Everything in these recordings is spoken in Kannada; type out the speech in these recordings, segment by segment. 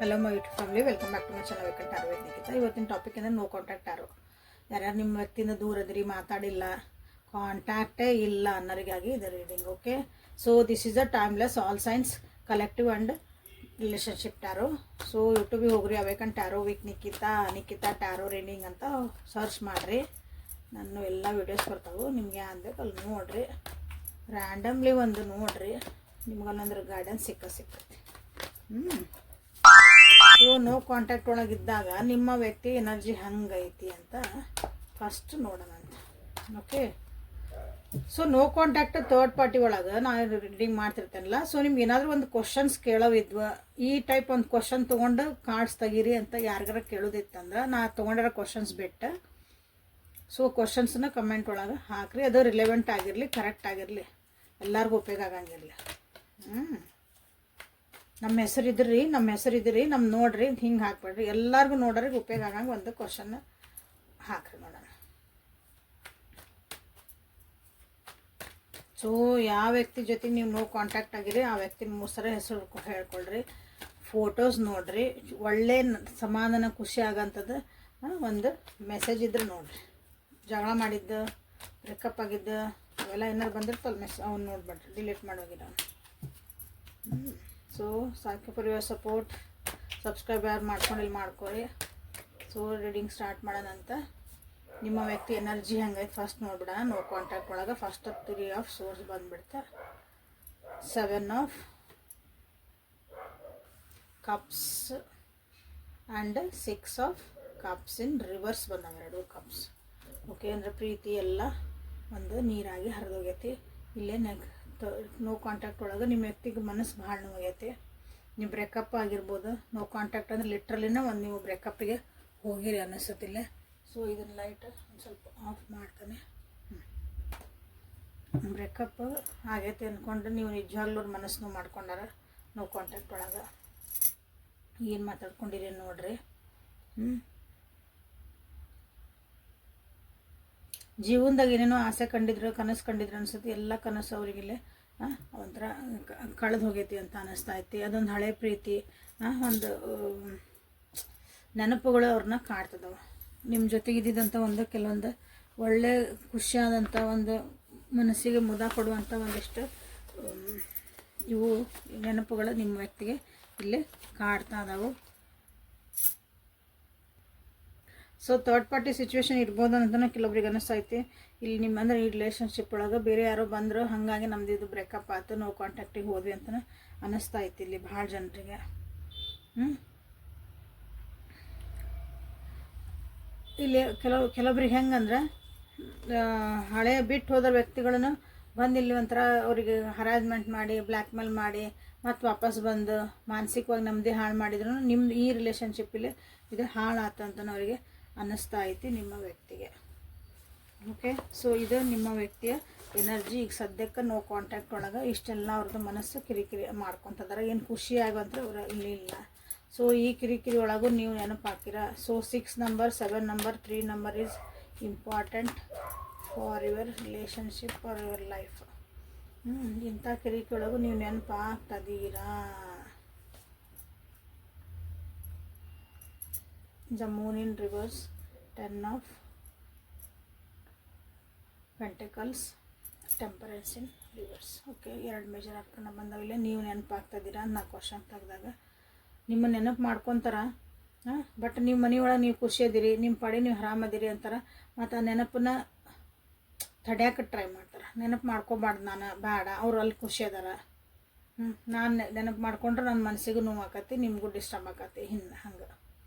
Hello my YouTube family, welcome back to my channel welcome tarot with Nikhita. ಇವತ್ತಿನ ಟಾಪಿಕ್ ಅಂದರೆ ನೋ ಕಾಂಟ್ಯಾಕ್ಟ್ ಟ್ಯಾರೋ. ಯಾರ್ಯಾರು ನಿಮ್ಮ ವ್ಯಕ್ತಿಯಿಂದ ದೂರ ಅದ್ರಿ, ಮಾತಾಡಿಲ್ಲ, ಕಾಂಟ್ಯಾಕ್ಟೇ ಇಲ್ಲ ಅನ್ನೋರಿಗಾಗಿ ಇದು reading. Okay, so this is a timeless all signs collective and relationship tarot. So ಯೂಟ್ಯೂಬಿಗೆ ಹೋಗ್ರಿ, awaken tarot with Nikhita tarot reading ಅಂತ ಸರ್ಚ್ ಮಾಡಿರಿ. ನಾನು ಎಲ್ಲ ವೀಡಿಯೋಸ್ ಬರ್ತಾವೆ, ನಿಮ್ಗೆ ಏನು ಬೇಕು ಅಲ್ಲಿ ನೋಡಿರಿ. ರ್ಯಾಂಡಮ್ಲಿ ಒಂದು ನೋಡಿರಿ, ನಿಮ್ಗಲ್ಲಂದ್ರೆ ಗೈಡೆನ್ಸ್ ಸಿಕ್ಕೈತಿ. ಸೊ ನೋ ಕಾಂಟ್ಯಾಕ್ಟ್ ಒಳಗಿದ್ದಾಗ ನಿಮ್ಮ ವ್ಯಕ್ತಿ ಎನರ್ಜಿ ಹಂಗೈತಿ ಅಂತ ಫಸ್ಟ್ ನೋಡೋಣ ಅಂತ. Okay, so no contact third party ಒಳಗೆ ನಾನು ರೀಡಿಂಗ್ ಮಾಡ್ತಿರ್ತೇನಲ್ಲ. ಸೊ ನಿಮ್ಗೆ ಏನಾದರೂ ಒಂದು ಕ್ವಶನ್ಸ್ ಕೇಳೋವಿದ್ವ, ಈ ಟೈಪ್ ಒಂದು ಕ್ವಶನ್ ತೊಗೊಂಡು ಕಾರ್ಡ್ಸ್ ತೆಗೀರಿ ಅಂತ ಯಾರಿಗಾರ ಕೇಳೋದಿತ್ತಂದ್ರೆ ನಾ ತೊಗೊಂಡಿರೋ ಕ್ವಶನ್ಸ್ ಬಿಟ್ಟು ಸೊ ಕ್ವಶನ್ಸನ್ನ ಕಮೆಂಟ್ ಒಳಗೆ ಹಾಕ್ರಿ. ಅದು ರಿಲೆವೆಂಟ್ ಆಗಿರಲಿ, ಕರೆಕ್ಟ್ ಆಗಿರಲಿ, ಎಲ್ಲರಿಗೂ ಉಪಯೋಗ ಆಗಂಗಿರಲಿ. ನಮ್ಮ ಹೆಸರಿದ್ರಿ ನಮ್ಮ ನೋಡ್ರಿ, ಹಿಂಗೆ ಹಾಕ್ಬೇಡ್ರಿ. ಎಲ್ಲರಿಗೂ ನೋಡ್ರಿಗೆ ಉಪಯೋಗ ಆಗಂಗೆ ಒಂದು ಕ್ವಶನ್ ಹಾಕ್ರಿ ನೋಡೋಣ. ಸೊ ಯಾವ ವ್ಯಕ್ತಿ ಜೊತೆ ನೀವು ನೋ ಕಾಂಟ್ಯಾಕ್ಟ್ ಆಗಿರಿ ಆ ವ್ಯಕ್ತಿ 3 ಸಲ ಹೆಸರು ಹೇಳ್ಕೊಳ್ರಿ. ಫೋಟೋಸ್ ನೋಡ್ರಿ, ಒಳ್ಳೆ ಸಮಾಧಾನ ಖುಷಿ ಆಗಂಥದ್ದು ಒಂದು ಮೆಸೇಜ್ ಇದ್ರೆ ನೋಡ್ರಿ. ಜಗಳ ಮಾಡಿದ್ದು, ಬ್ರೇಕಪ್ ಆಗಿದ್ದು ಅವೆಲ್ಲ ಏನಾರು ಬಂದಿರ್ತಲ್ಲ ಅವ್ನು ನೋಡ್ಬೇಡ್ರಿ, ಡಿಲೀಟ್ ಮಾಡೋಗಿಲ್ಲ. ಸೊ ಸಾಕು ಫಾರ್ ಯುವರ್ ಸಪೋರ್ಟ್. ಸಬ್ಸ್ಕ್ರೈಬ್ ಯಾರು ಮಾಡ್ಕೊಂಡು ಇಲ್ಲಿ ಮಾಡ್ಕೊರಿ. ಸೊ ರೀಡಿಂಗ್ ಸ್ಟಾರ್ಟ್ ಮಾಡೋಣಂತ. ನಿಮ್ಮ ವ್ಯಕ್ತಿ ಎನರ್ಜಿ ಹೆಂಗೈತೆ ಫಸ್ಟ್ ನೋಡ್ಬಿಡೋಣ. ನೋ ಕಾಂಟ್ಯಾಕ್ಟ್ ಒಳಗೆ ಫಸ್ಟ್ 3 ಆಫ್ ಸೋರ್ಸ್ ಬಂದುಬಿಡುತ್ತೆ, 7 of cups and 6 of cups in reverse ಬಂದವ, 2 ಕಪ್ಸ್. ಓಕೆ, ಅಂದರೆ ಪ್ರೀತಿ ಎಲ್ಲ ಒಂದು ನೀರಾಗಿ ಹರಿದೋಗೈತಿ. ಇಲ್ಲೇ ನೋ ಕಾಂಟ್ಯಾಕ್ಟ್ ಒಳಗೆ ನಿಮ್ಮ ವ್ಯಕ್ತಿಗೆ ಮನಸ್ಸು ಭಾಳ ನೋವಾಗೈತಿ. ನೀವು ಬ್ರೇಕಪ್ ಆಗಿರ್ಬೋದು. ನೋ ಕಾಂಟ್ಯಾಕ್ಟ್ ಅಂದ್ರೆ ಲಿಟ್ರಲಿನ ಒಂದು ನೀವು ಬ್ರೇಕಪ್ಪಿಗೆ ಹೋಗಿರಿ ಅನ್ನಿಸುತ್ತಿಲ್ಲ. ಸೊ ಇದನ್ನು ಲೈಟ್ ಒಂದು ಸ್ವಲ್ಪ ಆಫ್ ಮಾಡ್ತಾನೆ. ಬ್ರೇಕಪ್ ಆಗೈತೆ ಅಂದ್ಕೊಂಡು ನೀವು ನಿಜವಾಗ್ಲೂ ಅವ್ರ ಮನಸ್ಸು ನೋವು ಮಾಡ್ಕೊಂಡಾರ. ನೋ ಕಾಂಟ್ಯಾಕ್ಟ್ ಒಳಗೆ ಏನು ಮಾತಾಡ್ಕೊಂಡಿರಿ ನೋಡ್ರಿ. ಜೀವನದಾಗ ಏನೇನೋ ಆಸೆ ಕಂಡಿದ್ರು, ಕನಸು ಕಂಡಿದ್ರು ಅನ್ಸುತ್ತೆ. ಎಲ್ಲ ಕನಸು ಅವರಿಗಿಲ್ಲೇ ಒಂಥರ ಕಳೆದು ಹೋಗೈತಿ ಅಂತ ಅನ್ನಿಸ್ತಾ ಐತಿ. ಅದೊಂದು ಹಳೆ ಪ್ರೀತಿ, ಒಂದು ನೆನಪುಗಳು ಅವ್ರನ್ನ ಕಾಡ್ತದವ. ನಿಮ್ಮ ಜೊತೆಗಿದ್ದಂಥ ಒಂದು ಕೆಲವೊಂದು ಒಳ್ಳೆ ಖುಷಿಯಾದಂಥ ಒಂದು ಮನಸ್ಸಿಗೆ ಮುದ ಕೊಡುವಂಥ ಒಂದಿಷ್ಟು ಇವು ನೆನಪುಗಳು ನಿಮ್ಮ ವ್ಯಕ್ತಿಗೆ ಇಲ್ಲಿ ಕಾಡ್ತಾ ಇದಾವೆ. ಸೊ ಥರ್ಡ್ ಪಾರ್ಟಿ ಸಿಚುವೇಶನ್ ಇರ್ಬೋದು ಅಂತಲೂ ಕೆಲವೊಬ್ರಿಗೆ ಅನ್ನಿಸ್ತೈತಿ. ಇಲ್ಲಿ ನಿಮ್ಮ ಅಂದರೆ ಈ ರಿಲೇಷನ್ಶಿಪ್ ಒಳಗೆ ಬೇರೆ ಯಾರೋ ಬಂದರು, ಹಾಗಾಗಿ ನಮ್ದು ಇದು ಬ್ರೇಕಪ್ ಆಯ್ತು, ನೋ ಕಾಂಟ್ಯಾಕ್ಟಿಗೆ ಹೋದ್ವಿ ಅಂತಲೂ ಅನ್ನಿಸ್ತಾ ಐತಿ ಇಲ್ಲಿ ಭಾಳ ಜನರಿಗೆ. ಇಲ್ಲಿ ಕೆಲವೊಬ್ರಿಗೆ ಹೆಂಗಂದ್ರೆ ಹಳೆ ಬಿಟ್ಟು ಹೋದ ವ್ಯಕ್ತಿಗಳನ್ನು ಬಂದು ಇಲ್ಲಿ ಒಂಥರ ಅವರಿಗೆ ಹರಾಜ್ಮೆಂಟ್ ಮಾಡಿ, ಬ್ಲ್ಯಾಕ್ ಮೇಲ್ ಮಾಡಿ ಮತ್ತು ವಾಪಸ್ ಬಂದು ಮಾನಸಿಕವಾಗಿ ನೆಮ್ಮದಿ ಹಾಳು ಮಾಡಿದ್ರು ನಿಮ್ದು ಈ ರಿಲೇಷನ್ಶಿಪ್ಪಲ್ಲಿ ಇದು ಹಾಳಾಯ್ತು ಅಂತಲೂ ಅವರಿಗೆ ಅನ್ನಿಸ್ತಾ ಐತಿ ನಿಮ್ಮ ವ್ಯಕ್ತಿಗೆ. ಓಕೆ, ಸೊ ಇದು ನಿಮ್ಮ ವ್ಯಕ್ತಿಯ ಎನರ್ಜಿ ಈಗ ಸದ್ಯಕ್ಕೆ ನೋ ಕಾಂಟ್ಯಾಕ್ಟ್ ಒಳಗೆ ಇಷ್ಟೆಲ್ಲ ಅವ್ರದ್ದು ಮನಸ್ಸು ಕಿರಿಕಿರಿ ಮಾಡ್ಕೊತದಾರ. ಏನು ಖುಷಿ ಆಗೋಂದ್ರೆ ಅವ್ರು ಇಲ್ಲಿ ಇಲ್ಲ. ಸೊ ಈ ಕಿರಿಕಿರಿ ಒಳಗೂ ನೀವು ನೆನಪು ಹಾಕಿರ. So 6 number, 7 number, 3 number is important for your relationship, for your life. ಇಂಥ ಕಿರಿಕಿರಿ ಒಳಗೂ ನೀವು ನೆನಪು ಆಗ್ತದೀರಾ. The moon in reverse, 10 of pentacles, temperance in reverse. Okay, 2 major ಹಾಕೊಂಡು ಬಂದವಿಲ್ಲ. ನೀವು ನೆನಪಾಗ್ತದೀರಾ ನಾ ಕ್ವಶನ್ ತೆಗೆದಾಗ ನಿಮ್ಮ ನೆನಪು ಮಾಡ್ಕೊತಾರ. ಬಟ್ ನಿಮ್ಮ ಮನೆಯೊಳಗೆ ನೀವು ಖುಷಿಯದಿರಿ, ನಿಮ್ಮ ಪಾಡಿ ನೀವು ಆರಾಮದಿರಿ ಅಂತಾರೆ. ಮತ್ತು ಆ ನೆನಪನ್ನ ತಡ್ಯಾಕೆ ಟ್ರೈ ಮಾಡ್ತಾರೆ. ನೆನಪು ಮಾಡ್ಕೊಬಾರ್ದು, ನಾನು ಬೇಡ, ಅವ್ರು ಅಲ್ಲಿ ಖುಷಿ ಅದಾರ. ನಾನು ನೆನಪು ಮಾಡ್ಕೊಂಡ್ರೆ ನನ್ನ ಮನಸ್ಸಿಗೂ ನೋವು ಆಕತಿ, ನಿಮಗೂ ಡಿಸ್ಟರ್ಬ್ ಆಕತಿ, ಹಂಗೆ.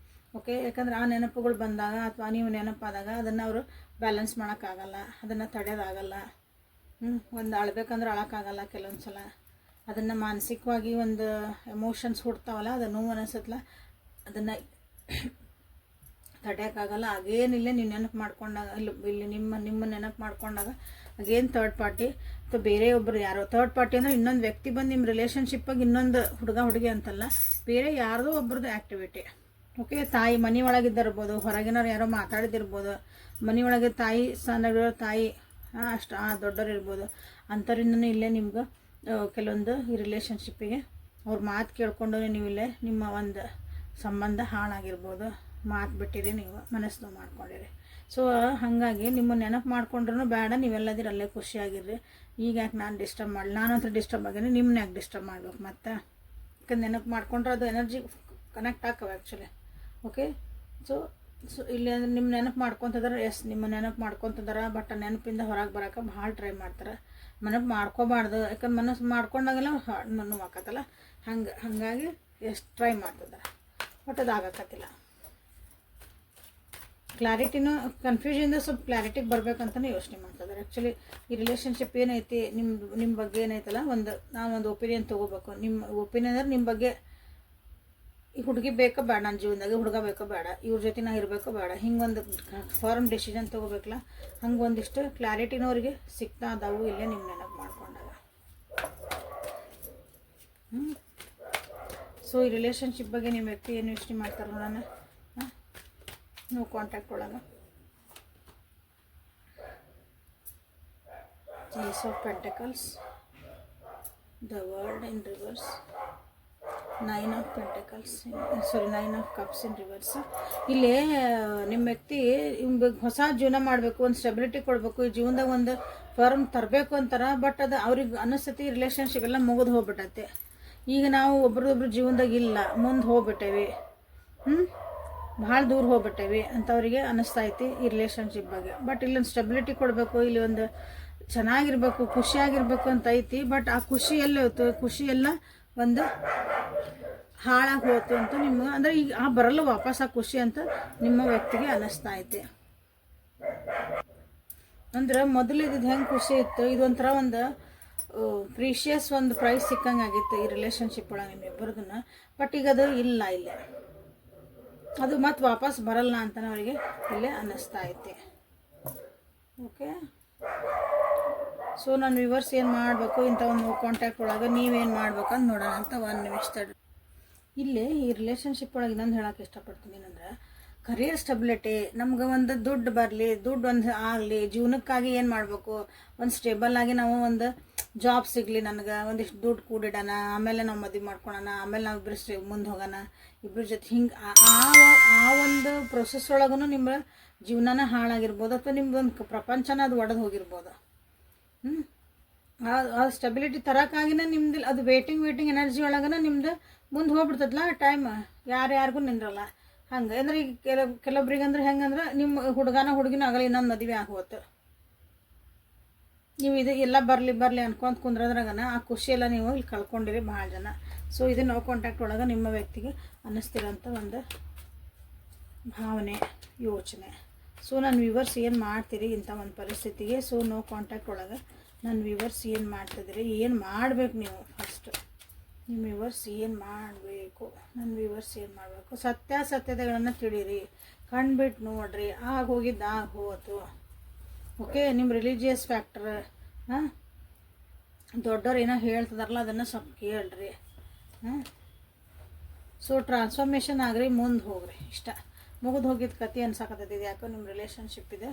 ಓಕೆ, ಯಾಕಂದ್ರೆ ಆ ನೆನಪುಗಳು ಬಂದಾಗ ಅಥವಾ ನೀವು ನೆನಪಾದಾಗ ಅದನ್ನು ಅವರು ಬ್ಯಾಲೆನ್ಸ್ ಮಾಡೋಕ್ಕಾಗಲ್ಲ, ಅದನ್ನು ತಡೆಯೋದಾಗಲ್ಲ. ಒಂದು ಅಳ್ಬೇಕಂದ್ರೆ ಅಳಕ್ಕಾಗಲ್ಲ ಕೆಲವೊಂದು ಸಲ. ಅದನ್ನು ಮಾನಸಿಕವಾಗಿ ಒಂದು ಎಮೋಷನ್ಸ್ ಹುಡ್ತಾವಲ್ಲ, ಅದು ನೋವು ಅನಿಸತ್ಲ, ಅದನ್ನು ತಡೆಯೋಕ್ಕಾಗಲ್ಲ. ಅಗೇನಿಲ್ಲ ನೀವು ನೆನಪು ಮಾಡ್ಕೊಂಡಾಗ ಇಲ್ಲಿ ನಿಮ್ಮ ನೆನಪು ಮಾಡ್ಕೊಂಡಾಗ ಅಗೇನ್ ಥರ್ಡ್ ಪಾರ್ಟಿ ಅಥವಾ ಬೇರೆ ಒಬ್ಬರು ಯಾರೋ ಥರ್ಡ್ ಪಾರ್ಟಿ ಅಂದರೆ ಇನ್ನೊಂದು ವ್ಯಕ್ತಿ ಬಂದು ನಿಮ್ಮ ರಿಲೇಷನ್ಶಿಪ್ಪಾಗಿ ಇನ್ನೊಂದು ಹುಡುಗಿ ಅಂತಲ್ಲ, ಬೇರೆ ಯಾರ್ದೋ ಒಬ್ರದ್ದು ಆ್ಯಕ್ಟಿವಿಟಿ. ಓಕೆ, ತಾಯಿ ಮನೆ ಒಳಗಿದ್ದಿರ್ಬೋದು, ಹೊರಗಿನವ್ರು ಯಾರೋ ಮಾತಾಡಿದಿರ್ಬೋದು, ಮನೆಯೊಳಗೆ ತಾಯಿ ಸ್ಥಾನಗಳು ತಾಯಿ ಅಷ್ಟು ದೊಡ್ಡವ್ರು ಇರ್ಬೋದು. ಅಂಥವ್ರಿಂದನೂ ಇಲ್ಲೇ ನಿಮ್ಗೆ ಕೆಲವೊಂದು ಈ ರಿಲೇಷನ್ಶಿಪ್ಪಿಗೆ ಅವ್ರ ಮಾತು ಕೇಳ್ಕೊಂಡು ನೀವು ಇಲ್ಲೇ ನಿಮ್ಮ ಒಂದು ಸಂಬಂಧ ಹಾಳಾಗಿರ್ಬೋದು, ಮಾತು ಬಿಟ್ಟಿರಿ, ನೀವು ಮನಸ್ಸು ಮಾಡ್ಕೊಂಡಿರಿ. ಸೊ ಹಾಗಾಗಿ ನಿಮ್ಮ ನೆನಪು ಮಾಡ್ಕೊಂಡ್ರೂ ಬೇಡ, ನೀವೆಲ್ಲದಿರ ಅಲ್ಲೇ ಖುಷಿಯಾಗಿರ್ರಿ. ಈಗ ಯಾಕೆ ನಾನು ಡಿಸ್ಟರ್ಬ್ ಮಾಡಲಿ, ನಾನಂತೂ ಡಿಸ್ಟರ್ಬ್ ಆಗೀನಿ, ನಿಮ್ಮನ್ನ ಯಾಕೆ ಡಿಸ್ಟರ್ಬ್ ಮಾಡ್ಬೇಕು ಮತ್ತು? ಯಾಕಂದ್ರೆ ನೆನಪು ಮಾಡ್ಕೊಂಡ್ರೆ ಅದು ಎನರ್ಜಿ ಕನೆಕ್ಟ್ ಆಗ್ತವೆ ಆ್ಯಕ್ಚುಲಿ. ಓಕೆ, ಸೊ ಇಲ್ಲಿ ಅಂದ್ರೆ ನಿಮ್ಮ ನೆನಪು ಮಾಡ್ಕೊತಿದಾರೆ, ಎಸ್ ನಿಮ್ಮ ನೆನಪು ಮಾಡ್ಕೊತಿದಾರೆ, ಬಟ್ ಆ ನೆನಪಿಂದ ಹೊರಗೆ ಬರೋಕೆ ಭಾಳ ಟ್ರೈ ಮಾಡ್ತಾರೆ. ನೆನಪು ಮಾಡ್ಕೋಬಾರ್ದು, ಯಾಕಂದ್ರೆ ಮನಸ್ಸು ಮಾಡ್ಕೊಂಡಾಗೆಲ್ಲ ನೋವು ಆಕತ್ತಲ್ಲ, ಹಾಗಾಗಿ ಎಷ್ಟು ಟ್ರೈ ಮಾಡ್ತಿದ್ದಾರೆ, ಬಟ್ ಅದು ಆಗಕತ್ತಿಲ್ಲ. ಕ್ಲಾರಿಟಿನೂ ಕನ್ಫ್ಯೂಷನ್ದ ಸ್ವಲ್ಪ ಕ್ಲಾರಿಟಿಗೆ ಬರಬೇಕಂತಲೇ ಯೋಚನೆ ಮಾಡ್ತಿದ್ದಾರೆ. ಆ್ಯಕ್ಚುಲಿ ಈ ರಿಲೇಷನ್ಶಿಪ್ ಏನೈತಿ, ನಿಮ್ಮ ಬಗ್ಗೆ ಏನೈತಲ್ಲ, ನಾನು ಒಪಿನಿಯನ್ ತೊಗೋಬೇಕು. ನಿಮ್ಮ ಒಪಿನಿಯನ್ ಅಂದ್ರೆ ನಿಮ್ಮ ಬಗ್ಗೆ, ಈ ಹುಡುಗಿ ಬೇಕೋ ಬೇಡ, ನನ್ನ ಜೀವನದಾಗ ಹುಡುಗ ಬೇಕೋ ಬೇಡ, ಇವ್ರ ಜೊತೆ ನಾ ಇರಬೇಕೋ ಬೇಡ, ಹಿಂಗೊಂದು ಫಾರ್ಮ್ ಡಿಸಿಷನ್ ತೊಗೋಬೇಕಲ್ಲ, ಹಂಗೆ ಒಂದಿಷ್ಟು ಕ್ಲಾರಿಟಿನವ್ರಿಗೆ ಸಿಗ್ತಾ ಅದಾವು ಇಲ್ಲೇ ನಿಮ್ಮ ನೆನಪು ಮಾಡ್ಕೊಂಡಾಗ. ಸೊ ಈ ರಿಲೇಷನ್ಶಿಪ್ ಬಗ್ಗೆ ನಿಮ್ಮ ವ್ಯಕ್ತಿ ಏನು ಯೋಚನೆ ಮಾಡ್ತಾರೆ ನೋಡೋಣ. ನೋ ಕಾಂಟ್ಯಾಕ್ಟ್ ಒಳಗೆ ace of pentacles, the world in reverse, 9 of pentacles, nine of cups in reverse. ಇಲ್ಲಿ ನಿಮ್ಮ ವ್ಯಕ್ತಿ ಹೊಸ ಜೀವನ ಮಾಡಬೇಕು, ಒಂದು ಸ್ಟೆಬಿಲಿಟಿ ಕೊಡಬೇಕು, ಈ ಜೀವನದಾಗ ಒಂದು ಫರ್ಮ್ ತರಬೇಕು ಅಂತಾರೆ. ಬಟ್ ಅದು ಅವ್ರಿಗೆ ಅನ್ನಿಸ್ತೈತಿ ರಿಲೇಷನ್ಶಿಪ್ ಎಲ್ಲ ಮುಗಿದು ಹೋಗ್ಬಿಟ್ಟೈತೆ, ಈಗ ನಾವು ಒಬ್ರದೊಬ್ರು ಜೀವನದಾಗ ಇಲ್ಲ, ಮುಂದೆ ಹೋಗ್ಬಿಟ್ಟೇವಿ, ಭಾಳ ದೂರ ಹೋಗ್ಬಿಟ್ಟೇವಿ ಅಂತವ್ರಿಗೆ ಅನ್ನಿಸ್ತೈತಿ ಈ ರಿಲೇಷನ್ಶಿಪ್ ಬಗ್ಗೆ. ಬಟ್ ಇಲ್ಲೊಂದು ಸ್ಟೆಬಿಲಿಟಿ ಕೊಡಬೇಕು, ಇಲ್ಲಿ ಒಂದು ಚೆನ್ನಾಗಿರ್ಬೇಕು, ಖುಷಿಯಾಗಿರ್ಬೇಕು ಅಂತ ಐತಿ. ಬಟ್ ಆ ಖುಷಿ ಎಲ್ಲ ಹೋಯ್ತು, ಖುಷಿ ಎಲ್ಲ ಒಂದು ಹಾಳಾಗಿ ಹೋಯ್ತು ಅಂತ ನಿಮ್ಗೆ, ಅಂದರೆ ಈಗ ಬರಲ್ಲ ವಾಪಸ್ ಆ ಖುಷಿ ಅಂತ ನಿಮ್ಮ ವ್ಯಕ್ತಿಗೆ ಅನ್ನಿಸ್ತಾ ಐತಿ. ಅಂದ್ರೆ ಮೊದಲಿದ್ದು ಹೆಂಗೆ ಖುಷಿ ಇತ್ತು, ಇದೊಂಥರ ಒಂದು ಪ್ರೀಶಿಯಸ್ ಒಂದು ಪ್ರೈಸ್ ಸಿಕ್ಕಂಗೆ ಆಗಿತ್ತು ಈ ರಿಲೇಷನ್ಶಿಪ್ ಒಳಗೆ ನಿಮ್ಮಿಬ್ಬರದನ್ನ. ಬಟ್ ಈಗ ಅದು ಇಲ್ಲ, ಇಲ್ಲೇ ಅದು ಮತ್ತೆ ವಾಪಸ್ ಬರಲ್ಲ ಅಂತಲೇ ಅವರಿಗೆ ಇಲ್ಲೇ ಅನ್ನಿಸ್ತಾ ಐತಿ. ಓಕೆ, ಸೊ ನಾನು ವ್ಯೂವರ್ಸ್ ಏನು ಮಾಡಬೇಕು ಇಂಥ ಒಂದು ಕಾಂಟ್ಯಾಕ್ಟ್ ಒಳಗೆ ನೀವೇನು ಮಾಡ್ಬೇಕಂತ ನೋಡೋಣ ಅಂತ ಒಂದು ನಿಮಿಷ ತಡ್ರಿ. ಇಲ್ಲಿ ಈ ರಿಲೇಷನ್ಶಿಪ್ ಒಳಗೆ ಇನ್ನೊಂದು ಹೇಳೋಕೆ ಇಷ್ಟಪಡ್ತೀನಿ ಏನಂದ್ರೆ, ಕರಿಯರ್ ಸ್ಟೆಬಿಲಿಟಿ, ನಮ್ಗೆ ಒಂದು ದುಡ್ಡು ಬರಲಿ, ದುಡ್ಡು ಒಂದು ಆಗಲಿ, ಜೀವನಕ್ಕಾಗಿ ಏನು ಮಾಡಬೇಕು, ಒಂದು ಸ್ಟೇಬಲ್ ಆಗಿ ನಾವು ಒಂದು ಜಾಬ್ ಸಿಗಲಿ, ನನಗೆ ಒಂದಿಷ್ಟು ದುಡ್ಡು ಕೂಡಿಡೋಣ, ಆಮೇಲೆ ನಾವು ಮದುವೆ ಮಾಡ್ಕೊಳೋಣ, ಆಮೇಲೆ ನಾವು ಇಬ್ಬರು ಮುಂದೆ ಹೋಗೋಣ, ಇಬ್ಬರ ಜೊತೆ ಹಿಂಗೆ ಆ ಒಂದು ಪ್ರೊಸೆಸ್ ಒಳಗೂ ನಿಮ್ಮ ಜೀವನನ ಹಾಳಾಗಿರ್ಬೋದು, ಅಥವಾ ನಿಮ್ದೊಂದು ಪ್ರಪಂಚನ ಅದು ಒಡೆದು ಹೋಗಿರ್ಬೋದು. ಆ ಸ್ಟೆಬಿಲಿಟಿ ತರೋಕ್ಕಾಗಿನ ನಿಮ್ದು ಅದು ವೇಟಿಂಗ್ ಎನರ್ಜಿ ಒಳಗನ ನಿಮ್ದು ಮುಂದೆ ಹೋಗ್ಬಿಡ್ತದಲ್ಲ ಟೈಮ್, ಯಾರ್ಯಾರಿಗೂ ನಿಂದ್ರಲ್ಲ. ಹಂಗೆ ಅಂದ್ರೆ ಈಗ ಕೆಲವೊಬ್ರಿಗೆ ಅಂದ್ರೆ ಹೆಂಗಂದ್ರೆ ನಿಮ್ಮ ಹುಡುಗಿನ ಆಗಲಿ ಇನ್ನೊಂದು ಮದುವೆ ಆಗೋತು, ನೀವು ಇದು ಎಲ್ಲ ಬರಲಿ ಅನ್ಕೊಂತ ಕುಂದ್ರದ್ರಾಗನ ಆ ಖುಷಿ ಎಲ್ಲ ನೀವು ಇಲ್ಲಿ ಕಳ್ಕೊಂಡಿರಿ ಭಾಳ ಜನ. ಸೊ ಇದು ನೋ ಕಾಂಟ್ಯಾಕ್ಟ್ ಒಳಗೆ ನಿಮ್ಮ ವ್ಯಕ್ತಿಗೆ ಅನ್ನಿಸ್ತಿರೋಂಥ ಒಂದು ಭಾವನೆ, ಯೋಚನೆ. ಸೊ ನನ್ನ ವ್ಯೂವರ್ಸ್ ಏನು ಮಾಡ್ತೀರಿ ಇಂಥ ಒಂದು ಪರಿಸ್ಥಿತಿಗೆ? ಸೊ ನೋ ಕಾಂಟ್ಯಾಕ್ಟ್ ಒಳಗೆ ನನ್ನ ವ್ಯೂವರ್ಸ್ ಏನು ಮಾಡ್ತಿದ್ದೀರಿ, ಏನು ಮಾಡಬೇಕು ನೀವು ಫಸ್ಟ್? ನಿಮ್ಮ ವ್ಯೂವರ್ಸ್ ಏನು ಮಾಡಬೇಕು, ನನ್ನ ವ್ಯೂವರ್ಸ್ ಏನು ಮಾಡಬೇಕು? ಸತ್ಯಾಸತ್ಯತೆಗಳನ್ನು ತಿಳಿಯಿರಿ, ಕಣ್ಬಿಟ್ಟು ನೋಡ್ರಿ, ಹೋಗಿದ್ದು ಹೋತು. ಓಕೆ, ನಿಮ್ಮ ರಿಲಿಜಿಯಸ್ ಫ್ಯಾಕ್ಟರ್, ದೊಡ್ಡವ್ರು ಏನೋ ಹೇಳ್ತಿದಾರಲ್ಲ ಅದನ್ನು ಸ್ವಲ್ಪ ಕೇಳ್ರಿ. ಸೊ ಟ್ರಾನ್ಸ್ಫಾರ್ಮೇಷನ್ ಆಗ್ರಿ, ಮುಂದೆ ಹೋಗ್ರಿ, ಇಷ್ಟ ಮುಗಿದು ಹೋಗಿದ್ದು ಕತೆ ಅನ್ಸಕತ್ತೈತಿ. ಯಾಕೋ ನಿಮ್ಮ ರಿಲೇಷನ್ಶಿಪ್ ಇದೆ.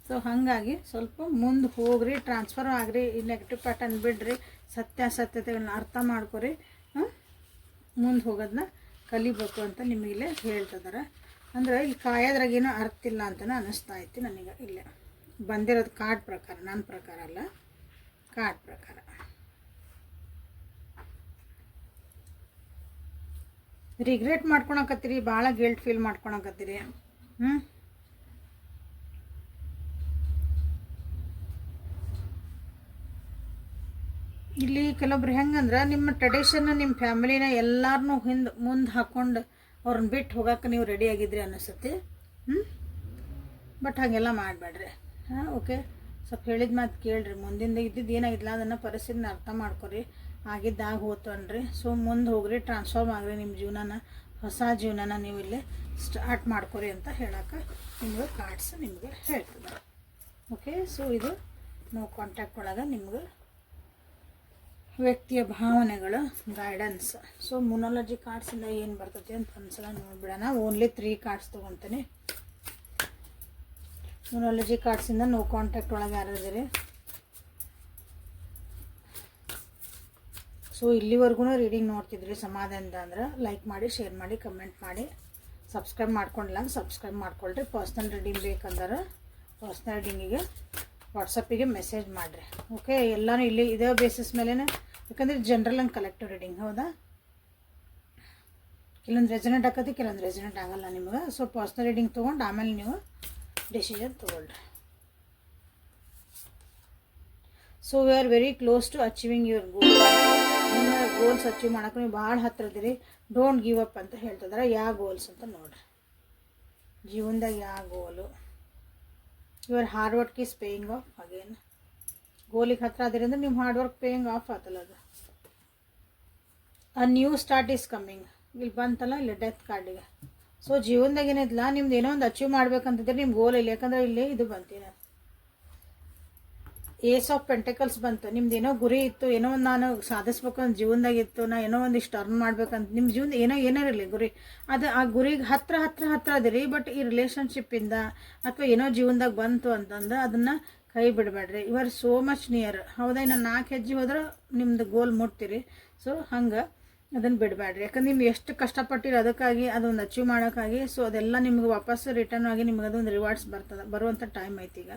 ಸೊ ಹಾಗಾಗಿ ಸ್ವಲ್ಪ ಮುಂದೆ ಹೋಗ್ರಿ, ಟ್ರಾನ್ಸ್ಫರ್ ಆಗ್ರಿ, ಈ ನೆಗೆಟಿವ್ ಪ್ಯಾಟರ್ನ್ ಬಿಡ್ರಿ, ಸತ್ಯಾಸತ್ಯತೆಗಳನ್ನ ಅರ್ಥ ಮಾಡ್ಕೊರಿ, ಮುಂದೆ ಹೋಗೋದನ್ನ ಕಲಿಬೇಕು ಅಂತ ನಿಮಗಿಲ್ಲೇ ಹೇಳ್ತಿದ್ದಾರೆ. ಅಂದರೆ ಇಲ್ಲಿ ಕಾಯೋದ್ರಾಗೇನೋ ಅರ್ಥ ಇಲ್ಲ ಅಂತಲೇ ಅನ್ನಿಸ್ತಾ ಐತಿ ನನಗೆ. ಇಲ್ಲೇ ಬಂದಿರೋದು ಕಾರ್ಡ್ ಪ್ರಕಾರ, ನನ್ನ ಪ್ರಕಾರ ಅಲ್ಲ, ಕಾರ್ಡ್ ಪ್ರಕಾರ. ರಿಗ್ರೆಟ್ ಮಾಡ್ಕೊಳಕತ್ತೀರಿ, ಭಾಳ ಗಿಲ್ಟ್ ಫೀಲ್ ಮಾಡ್ಕೊಳಕತ್ತೀರಿ. ಇಲ್ಲಿ ಕೆಲವೊಬ್ರು ಹೆಂಗಂದ್ರೆ ನಿಮ್ಮ ಟ್ರೆಡಿಷನ್, ನಿಮ್ಮ ಫ್ಯಾಮಿಲಿನ ಎಲ್ಲರನ್ನೂ ಮುಂದೆ ಹಾಕ್ಕೊಂಡು ಅವ್ರನ್ನ ಬಿಟ್ಟು ಹೋಗೋಕೆ ನೀವು ರೆಡಿ ಆಗಿದ್ರಿ ಅನ್ನಿಸುತ್ತೆ. ಬಟ್ ಹಾಗೆಲ್ಲ ಮಾಡಬೇಡ್ರಿ. ಓಕೆ, ಸ್ವಲ್ಪ ಹೇಳಿದ ಮಾತು ಕೇಳ್ರಿ, ಮುಂದಿಂದ ಇದ್ದಿದ್ದು ಏನಾಗಿದ್ದಿಲ್ಲ ಅದನ್ನು ಪರಿಸ್ಥಿತಿನ ಅರ್ಥ ಮಾಡ್ಕೊರಿ, ಆಗಿದ್ದಾಗ ಹೋತು ಅನ್ರಿ. ಸೊ ಮುಂದೆ ಹೋಗ್ರಿ, ಟ್ರಾನ್ಸ್ಫಾರ್ಮ್ ಆಗ್ರಿ, ನಿಮ್ಮ ಜೀವನನ, ಹೊಸ ಜೀವನನ ನೀವು ಇಲ್ಲಿ ಸ್ಟಾರ್ಟ್ ಮಾಡ್ಕೊರಿ ಅಂತ ಹೇಳೋಕೆ ನಿಮ್ಗೆ ಕಾರ್ಡ್ಸ್ ನಿಮಗೆ ಹೇಳ್ತದೆ. ಓಕೆ, ಸೊ ಇದು ನೋ ಕಾಂಟ್ಯಾಕ್ಟ್ ಒಳಗೆ ನಿಮ್ಗೆ ವ್ಯಕ್ತಿಯ ಭಾವನೆಗಳು, ಗೈಡೆನ್ಸ್. ಸೊ ಮೊನಾಲಜಿ ಕಾರ್ಡ್ಸಿಂದ ಏನು ಬರ್ತೈತಿ ಅಂತ ಒಂದ್ಸಲ ನೋಡ್ಬಿಡೋಣ. ಓನ್ಲಿ 3 ಕಾರ್ಡ್ಸ್ ತೊಗೊತೀನಿ. ಮೊನಾಲಜಿ ಕಾರ್ಡ್ಸಿಂದ ನೋ ಕಾಂಟ್ಯಾಕ್ಟ್ ಒಳಗೆ ಯಾರಿದ್ದೀರಿ? ಸೊ ಇಲ್ಲಿವರೆಗೂ ರೀಡಿಂಗ್ ನೋಡ್ತಿದ್ರಿ ಸಮಾಧಾನದ ಅಂದ್ರೆ ಲೈಕ್ ಮಾಡಿ, ಶೇರ್ ಮಾಡಿ, ಕಮೆಂಟ್ ಮಾಡಿ. ಸಬ್ಸ್ಕ್ರೈಬ್ ಮಾಡ್ಕೊಂಡಿಲ್ಲ ಅಂದ್ರೆ ಸಬ್ಸ್ಕ್ರೈಬ್ ಮಾಡ್ಕೊಳ್ರಿ. ಪರ್ಸ್ನಲ್ ರೀಡಿಂಗ್ ಬೇಕಂದ್ರೆ ಪರ್ಸ್ನಲ್ ರೀಡಿಂಗಿಗೆ ವಾಟ್ಸಪ್ಪಿಗೆ ಮೆಸೇಜ್ ಮಾಡಿರಿ. ಓಕೆ, ಎಲ್ಲನೂ ಇಲ್ಲಿ ಇದೇ ಬೇಸಿಸ್ ಮೇಲೇ, ಯಾಕಂದರೆ ಜನರಲ್ ಆ್ಯಂಡ್ ಕಲೆಕ್ಟಿವ್ ರೀಡಿಂಗ್. ಹೌದಾ, ಕೆಲವೊಂದು ರೆಸನೆಂಟ್ ಆಕತಿ, ಕೆಲವೊಂದು ರೆಸನೆಂಟ್ ಆಗಲ್ಲ ನಿಮ್ಗೆ. ಸೊ ಪರ್ಸ್ನಲ್ ರೀಡಿಂಗ್ ತೊಗೊಂಡು ಆಮೇಲೆ ನೀವು ಡಿಸಿಷನ್ ತೊಗೊಳ್ರಿ. So we are very close to achieving your goal. ನಿಮ್ಮ ಗೋಲ್ಸ್ ಅಚೀವ್ ಮಾಡೋಕೆ ನೀವು ಭಾಳ ಹತ್ತಿರ ಇದ್ದೀರಿ. ಡೋಂಟ್ ಗಿವ್ ಅಪ್ ಅಂತ ಹೇಳ್ತಿದ್ದಾರೆ. ಯಾವ ಗೋಲ್ಸ್ ಅಂತ ನೋಡಿರಿ, ಜೀವನದಾಗ ಯಾವ goal. Your hard work is paying off again. ಗೋಲಿಗೆ ಹತ್ತಿರ ಅದರಿಂದ ನಿಮ್ಮ ಹಾರ್ಡ್ ವರ್ಕ್ ಪೇಯಿಂಗ್ ಆಫ್ ಆತಲ್ಲ ಅದು. A new start is coming. ಇಲ್ಲಿ ಬಂತಲ್ಲ, ಇಲ್ಲಿ ಡೆತ್ ಕಾರ್ಡಿಗೆ. ಸೊ ಜೀವನದಾಗ ಏನಿಲ್ಲ, ನಿಮ್ದು ಏನೋ ಒಂದು ಅಚೀವ್ ಮಾಡ್ಬೇಕಂತಿದ್ರೆ ನಿಮ್ಮ ಗೋಲ್ ಇಲ್ಲ. ಯಾಕಂದರೆ ಇಲ್ಲಿ ಇದು ಬಂತೀನಿ, ಏಸ್ ಆಫ್ ಪೆಂಟಕಲ್ಸ್ ಬಂತು. ನಿಮ್ದು ಏನೋ ಗುರಿ ಇತ್ತು, ಏನೋ ಒಂದು ನಾನು ಸಾಧಿಸ್ಬೇಕು ಅಂತ ಜೀವನದಾಗಿತ್ತು, ನಾ ಏನೋ ಒಂದಿಷ್ಟು ಅರ್ನ್ ಮಾಡ್ಬೇಕಂತ ನಿಮ್ಮ ಜೀವನ ಏನೋ ಇರಲಿ ಗುರಿ, ಅದು ಆ ಗುರಿಗೆ ಹತ್ರ ಅದಿರಿ. ಬಟ್ ಈ ರಿಲೇಷನ್ಶಿಪ್ಪಿಂದ ಅಥವಾ ಏನೋ ಜೀವನದಾಗ ಬಂತು ಅಂತಂದು ಅದನ್ನು ಕೈ ಬಿಡಬೇಡ್ರಿ. You are so much near. ಹೌದಾ, ಇನ್ನು 4 ಹೆಜ್ಜೆ ಹೋದ್ರೆ ನಿಮ್ದು ಗೋಲ್ ಮುಟ್ತೀರಿ. ಸೊ ಹಂಗೆ ಅದನ್ನು ಬಿಡಬೇಡ್ರಿ. ಯಾಕಂದ್ರೆ ನೀವು ಎಷ್ಟು ಕಷ್ಟಪಟ್ಟಿರಿ ಅದಕ್ಕಾಗಿ, ಅದೊಂದು ಅಚೀವ್ ಮಾಡೋಕ್ಕಾಗಿ. ಸೊ ಅದೆಲ್ಲ ನಿಮ್ಗೆ ವಾಪಸ್ ರಿಟರ್ನ್ ಆಗಿ ನಿಮ್ಗೆ ಅದೊಂದು ರಿವಾರ್ಡ್ಸ್ ಬರುವಂಥ ಟೈಮ್ ಐತಿ ಈಗ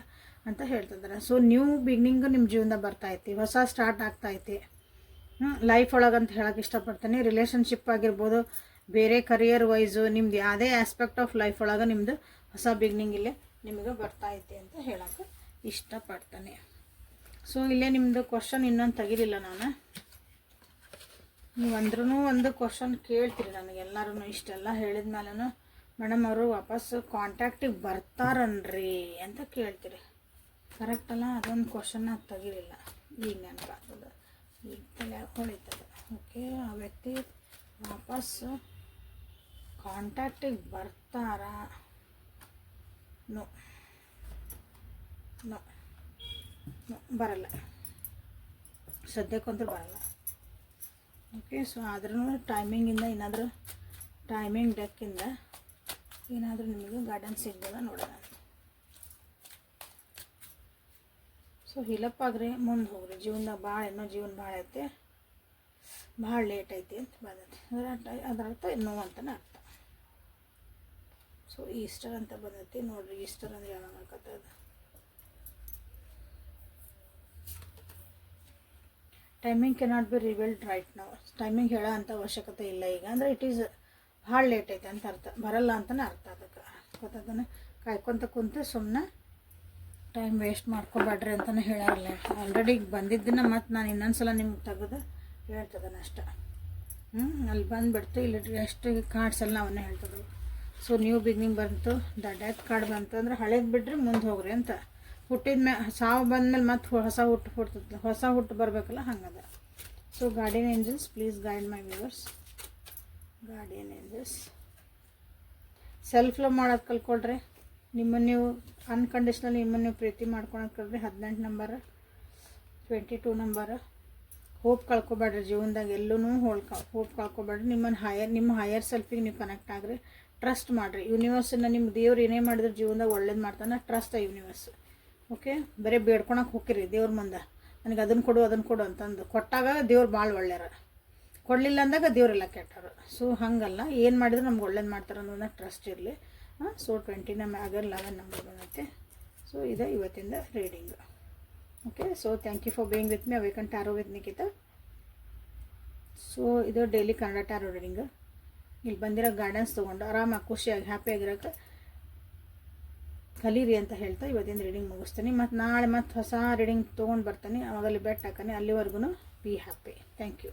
ಅಂತ ಹೇಳ್ತಿದ್ದಾರೆ. ಸೊ ನ್ಯೂ ಬಿಗಿನಿಂಗು ನಿಮ್ಮ ಜೀವನದಾಗ ಬರ್ತೈತಿ, ಹೊಸ ಸ್ಟಾರ್ಟ್ ಆಗ್ತೈತಿ ಲೈಫ್ ಒಳಗೆ ಅಂತ ಹೇಳೋಕೆ ಇಷ್ಟಪಡ್ತೀನಿ. ರಿಲೇಷನ್ಶಿಪ್ ಆಗಿರ್ಬೋದು, ಬೇರೆ ಕರಿಯರ್ ವೈಸು, ನಿಮ್ದು ಯಾವುದೇ ಆಸ್ಪೆಕ್ಟ್ ಆಫ್ ಲೈಫ್ ಒಳಗೆ ನಿಮ್ಮದು ಹೊಸ ಬಿಗಿನಿಂಗ್ ಇಲ್ಲೇ ನಿಮಗೆ ಬರ್ತೈತಿ ಅಂತ ಹೇಳೋಕೆ ಇಷ್ಟಪಡ್ತೀನಿ. ಸೊ ಇಲ್ಲೇ ನಿಮ್ಮದು ಕ್ವಶನ್ ಇನ್ನೊಂದು ತೆಗಿಲಿಲ್ಲ ನಾನು. ನೀವು ಅಂದ್ರೂ ಒಂದು ಕ್ವಶನ್ ಕೇಳ್ತೀರಿ ನನಗೆಲ್ಲರೂ. ಇಷ್ಟೆಲ್ಲ ಹೇಳಿದ ಮೇಲೂ ಮೇಡಮ್ ಅವರು ವಾಪಸ್ಸು ಕಾಂಟ್ಯಾಕ್ಟಿಗೆ ಬರ್ತಾರನ್ರಿ ಅಂತ ಕೇಳ್ತೀರಿ. ಕರೆಕ್ಟ್ ಅಲ್ಲ? ಅದೊಂದು ಕ್ವಶನ್ನ ತೆಗಿಲಿಲ್ಲ. ಈಗ ನೆನಪಾಗ್ತದೆ, ಈಗ ತಲೆ ಹೊಳಿತದೆ. ಓಕೆ, ಆ ವ್ಯಕ್ತಿ ವಾಪಸ್ಸು ಕಾಂಟ್ಯಾಕ್ಟಿಗೆ ಬರ್ತಾರಾ? ನೋ ನೋ ನೋ, ಬರಲ್ಲ, ಸದ್ಯಕ್ಕಂತೂ ಬರಲ್ಲ. ಓಕೆ, ಸೊ ಆದ್ರೂ ಟೈಮಿಂಗಿಂದ ಏನಾದರೂ ಟೈಮಿಂಗ್ ಡೆಕ್ಕಿಂದ ಏನಾದರೂ ನಿಮಗೆ ಗೈಡೆನ್ಸ್ ಸಿಗ್ಬೋದ ನೋಡೋಣ. ಸೊ ಹಿಲಪ್ ಆಗ್ರಿ, ಮುಂದೆ ಹೋಗ್ರಿ. ಜೀವನದಾಗ ಇನ್ನೂ ಜೀವನ ಭಾಳ ಐತೆ, ಭಾಳ ಲೇಟ್ ಐತಿ ಅಂತ ಬಂದೈತಿ. ಅದರ ಅರ್ಥ ನೋ ಅಂತಲೇ ಅರ್ಥ. ಸೊ ಈಸ್ಟರ್ ಅಂತ ಬಂದೈತಿ ನೋಡ್ರಿ. ಈಸ್ಟರ್ ಅಂದರೆ ಯಾವಾಗ ಆಕತ್ತದ? Timing cannot be revealed right ನಾವು. ಟೈಮಿಂಗ್ ಹೇಳೋ ಅಂಥ ಅವಶ್ಯಕತೆ ಇಲ್ಲ ಈಗ. ಅಂದರೆ ಇಟ್ ಈಸ್ ಭಾಳ ಲೇಟ್ ಐತೆ ಅಂತ ಅರ್ಥ, ಬರಲ್ಲ ಅಂತಲೇ ಅರ್ಥ. ಅದಕ್ಕೆ ಗೊತ್ತಾದನ್ನು ಕಾಯ್ಕೊತ ಕುಂತು ಸುಮ್ಮನೆ ಟೈಮ್ ವೇಸ್ಟ್ ಮಾಡ್ಕೊಬೇಡ್ರಿ ಅಂತಲೇ ಹೇಳಾರಿಲ್ಲ. ಆಲ್ರೆಡಿ ಈಗ ಬಂದಿದ್ದನ್ನು ಮತ್ತು ನಾನು ಇನ್ನೊಂದು ನಿಮ್ಗೆ ತೆಗೆದು ಹೇಳ್ತದನ ಅಷ್ಟೆ. ಅಲ್ಲಿ ಬಂದುಬಿಡ್ತು. ಇಲ್ಲಿ ಎಷ್ಟು ಕಾರ್ಡ್ಸ್ ಎಲ್ಲ ಅವನ್ನೇ ಹೇಳ್ತದೆ. ಸೊ ನ್ಯೂ ಬಿಗಿನಿಂಗ್ ಬಂತು, ದ ಡೆತ್ ಕಾರ್ಡ್ ಬಂತು ಅಂದರೆ ಹಳೇದು ಬಿಡ್ರಿ, ಮುಂದೆ ಹೋಗ್ರಿ ಅಂತ. ಹುಟ್ಟಿದ ಮೇಲೆ ಸಾವು ಬಂದಮೇಲೆ ಮತ್ತೆ ಹೊಸ ಹುಟ್ಟು ಹುಡ್ತದೆ, ಹೊಸ ಹುಟ್ಟು ಬರಬೇಕಲ್ಲ, ಹಂಗದ. So guardian angels, please guide my viewers. Guardian angels, self love ಮಾಡೋದು ಕಲ್ಕೊಳ್ರಿ. ನಿಮ್ಮನ್ನು ನೀವು ಅನ್ಕಂಡೀಷ್ನಲ್ ನಿಮ್ಮನ್ನು ನೀವು ಪ್ರೀತಿ ಮಾಡ್ಕೊಳಕ್ಕೆ ಕಲ್ರಿ. 18 ನಂಬರ್, 22 ನಂಬರ್. ಹೋಪ್ ಕಳ್ಕೊಬೇಡ್ರಿ ಜೀವನದಾಗ, ಎಲ್ಲೂ ಹೋಪ್ ಕಳ್ಕೊಬೇಡ್ರಿ. ನಿಮ್ಮ ಹೈಯರ್ ಸೆಲ್ಫಿಗೆ ನೀವು ಕನೆಕ್ಟ್ ಆಗ್ರಿ. ಟ್ರಸ್ಟ್ ಮಾಡಿರಿ ಯೂನಿವರ್ಸನ್ನು. ನಿಮ್ಮ ದೇವ್ರು ಏನೇ ಮಾಡಿದ್ರೆ ಜೀವನದಾಗ ಒಳ್ಳೇದು ಮಾಡ್ತಾನೆ. ಟ್ರಸ್ಟ್ ಆ ಯೂನಿವರ್ಸ್. ಓಕೆ, ಬರೀ ಬೇಡ್ಕೊಳಕ್ಕೆ ಹೋಗಿರಿ ದೇವ್ರ ಮುಂದೆ, ನನಗೆ ಅದನ್ನು ಕೊಡು ಅಂತಂದು. ಕೊಟ್ಟಾಗ ದೇವ್ರು ಭಾಳ ಒಳ್ಳೆಯರ, ಕೊಡಲಿಲ್ಲ ಅಂದಾಗ ದೇವರೆಲ್ಲ ಕೆಟ್ಟರು. ಸೊ ಹಾಗಲ್ಲ, ಏನು ಮಾಡಿದ್ರು ನಮ್ಗೆ ಒಳ್ಳೇದು ಮಾಡ್ತಾರೆ ಅನ್ನೋದನ್ನ ಟ್ರಸ್ಟ್ ಇರಲಿ. ಸೊ 20 11 ನಂಬರ್ ಬಂದೈತೆ. ಸೊ ಇದೆ ಇವತ್ತಿಂದ reading. Okay, so thank you for being with me. Awaken tarot with Nikhita. So ಇದು ಡೈಲಿ ಕನ್ನಡ ಟ್ಯಾರೋ ರೀಡಿಂಗು. ಇಲ್ಲಿ ಬಂದಿರೋ ಗೈಡೆನ್ಸ್ ತೊಗೊಂಡು ಆರಾಮಾಗಿ ಖುಷಿಯಾಗಿ ಹ್ಯಾಪಿಯಾಗಿರೋಕ್ಕೆ ಕಲೀರಿ ಅಂತ ಹೇಳ್ತಾ ಇವತ್ತಿನ ರೀಡಿಂಗ್ ಮುಗಿಸ್ತೀನಿ. ಮತ್ತು ನಾಳೆ ಮತ್ತೆ ಹೊಸ ರೀಡಿಂಗ್ ತೊಗೊಂಡು ಬರ್ತೀನಿ. ಅವಾಗಲ್ಲಿ ಬೆಟ್ ಹಾಕನಿ. ಅಲ್ಲಿವರೆಗೂ ಬಿ ಹ್ಯಾಪಿ. Thank you.